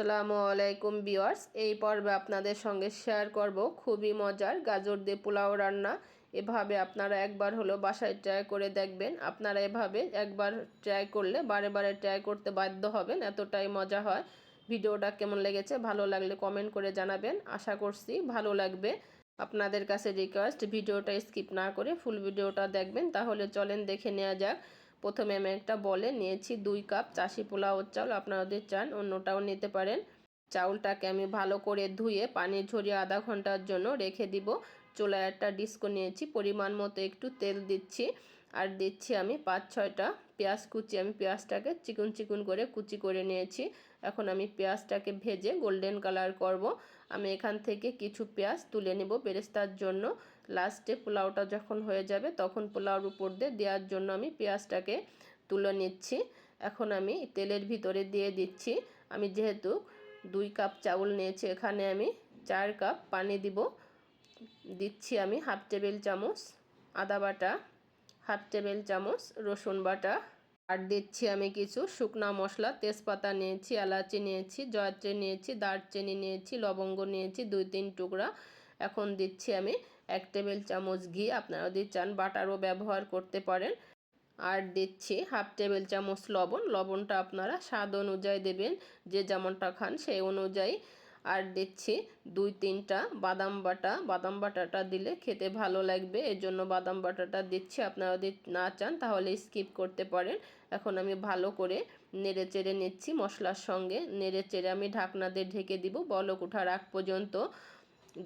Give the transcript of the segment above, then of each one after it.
আসসালামু আলাইকুম ভিউয়ার্স, এই পর্বে আপনাদের সঙ্গে শেয়ার করব খুবই মজার গাজর দিয়ে পোলাও রান্না। এভাবে আপনারা একবার হলো বাসায় ট্রাই করে দেখবেন। আপনারা এভাবে একবার ট্রাই করলে বারে বারে ট্রাই করতে বাধ্য হবেন, এতটাই মজা হয়। ভিডিওটা কেমন লেগেছে, ভালো লাগলে কমেন্ট করে জানাবেন। আশা করছি ভালো লাগবে। আপনাদের কাছে রিকোয়েস্ট, ভিডিওটা স্কিপ না করে ফুল ভিডিওটা দেখবেন। তাহলে চলেন দেখে নেওয়া যাক। প্রথমে আমি একটা বলে নিয়েছি 2 কাপ চাষি পোলাও চাউল। আপনারা যদি চান অন্যটাও নিতে পারেন। চাউলটাকে আমি ভালো করে ধুয়ে পানি ঝরিয়ে আধা ঘন্টার জন্য রেখে দিব। চুলায় একটা ডিস্কো নিয়েছি, পরিমাণ মতো একটু তেল দিচ্ছি, আর দিচ্ছি আমি 5-6টা পেঁয়াজ কুচি। আমি পেঁয়াজটাকে চিকন চিকন করে কুচি করে নিয়েছি। এখন আমি পেঁয়াজটাকে ভেজে গোল্ডেন কালার করব। আমি এখান থেকে কিছু পেঁয়াজ তুলে নেব বেরেস্তার জন্য। লাস্টে পোলাওটা যখন হয়ে যাবে তখন পোলাওর উপর দিয়ে দেওয়ার জন্য আমি পেঁয়াজটাকে তুলে নিচ্ছি। এখন আমি তেলের ভিতরে দিয়ে দিচ্ছি। আমি যেহেতু 2 কাপ চাউল নিয়েছি, এখানে আমি 4 কাপ পানি দিব। দিচ্ছি আমি হাফ টেবিল চামচ আদা বাটা, হাফ টেবিল চামচ রসুন বাটা, আর দিচ্ছি আমি কিছু শুকনা মশলা। তেজপাতা নিয়েছি, এলাচি নিয়েছি, জয়ত্রী নিয়েছি, দারচিনি নিয়েছি, লবঙ্গ নিয়েছি 2-3 টুকরা। এখন দিচ্ছি আমি 1 টেবিল চামচ ঘি। আপনারা যদি চান বাটারও ব্যবহার করতে পারেন। আর দিচ্ছি হাফ টেবিল চামচ লবণ। লবণটা আপনারা স্বাদ অনুযায়ী দেবেন, যে যেমনটা খান সেই অনুযায়ী। আর দিচ্ছি 2-3টা বাদাম বাটা। বাদাম বাটাটা দিলে খেতে ভালো লাগবে, এর জন্য বাদাম বাটাটা দিচ্ছি। আপনারা যদি না চান তাহলে স্কিপ করতে পারেন। এখন আমি ভালো করে নেড়ে চেড়ে নিচ্ছি মশলার সঙ্গে। নেড়ে চেড়ে আমি ঢাকনা দিয়ে ঢেকে দিব বলক ওঠার আগ পর্যন্ত।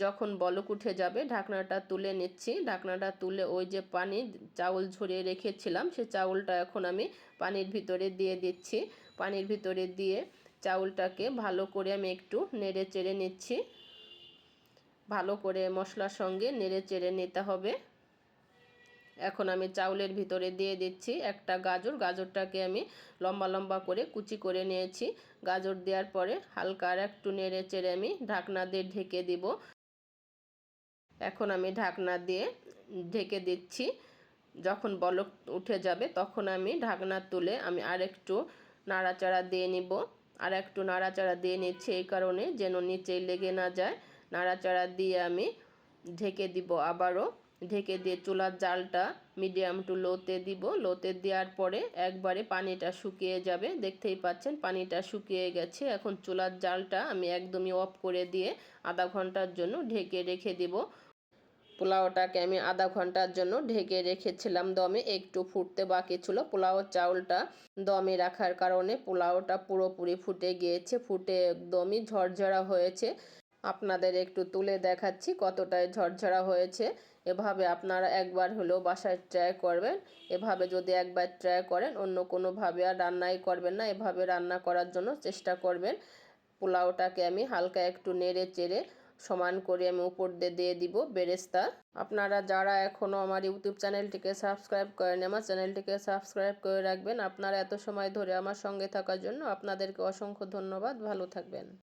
যখন বলক উঠে যাবে ঢাকনাটা তুলে নিচ্ছি। ঢাকনাটা তুলে ওই যে পানি চাউল ঝরিয়ে রেখেছিলাম সে চাউলটা এখন আমি পানির ভিতরে দিয়ে দিচ্ছি। পানির ভিতরে দিয়ে চাউলটাকে ভালো করে আমি একটু নেড়ে চেড়ে নিচ্ছি। ভালো করে মশলার সঙ্গে নেড়ে চেড়ে নিতে হবে। এখন আমি চাউলের ভিতরে দিয়ে দিচ্ছি একটা গাজর। গাজরটাকে আমি লম্বা লম্বা করে কুচি করে নিয়েছি। গাজর দেওয়ার পরে হালকা আর একটু নেড়ে চেড়ে আমি ঢাকনা দিয়ে ঢেকে দিব। এখন আমি ঢাকনা দিয়ে ঢেকে দিচ্ছি। যখন বলক উঠে যাবে তখন আমি ঢাকনা তুলে আমি আরেকটু নাড়াচাড়া দিয়ে নিব। আর একটু নাড়াচাড়া দিয়ে নিচ্ছি এই কারণে যেন নিচে লেগে না যায়। নাড়াচাড়া দিয়ে আমি ঢেকে দিব। আবারও ঢেকে দিয়ে চুলার জালটা মিডিয়াম টু লোতে দিব। লোতে দেওয়ার পরে একবারে পানিটা শুকিয়ে যাবে। দেখতেই পাচ্ছেন পানিটা শুকিয়ে গেছে। এখন চুলার জালটা আমি একদমই অফ করে দিয়ে আধা ঘন্টার জন্য ঢেকে রেখে দিব। পোলাওটাকে আমি আধা ঘন্টার জন্য ঢেকে রেখেছিলাম দমে। একটু ফুটতে বাকি ছিল। পোলাও চাউলটা দমে রাখার কারণে পোলাওটা পুরোপুরি ফুটে গিয়েছে। ফুটে একদমই ঝরঝরা হয়েছে। আপনাদের একটু তুলে দেখাচ্ছি কতটাই ঝরঝরা হয়েছে। এভাবে আপনারা একবার হলেও বাসায় ট্রাই করবেন। এভাবে যদি একবার ট্রাই করেন অন্য কোনোভাবে আর রান্নাই করবেন না, এভাবে রান্না করার জন্য চেষ্টা করবেন। পোলাওটাকে আমি হালকা একটু নেড়ে চেড়ে সমান করে আমি উপর দিয়ে দিব বেরেস্তা। আপনারা যারা এখনও আমার ইউটিউব চ্যানেলটিকে সাবস্ক্রাইব করেন আমার চ্যানেলটিকে সাবস্ক্রাইব করে রাখবেন। আপনারা এত সময় ধরে আমার সঙ্গে থাকার জন্য আপনাদেরকে অসংখ্য ধন্যবাদ। ভালো থাকবেন।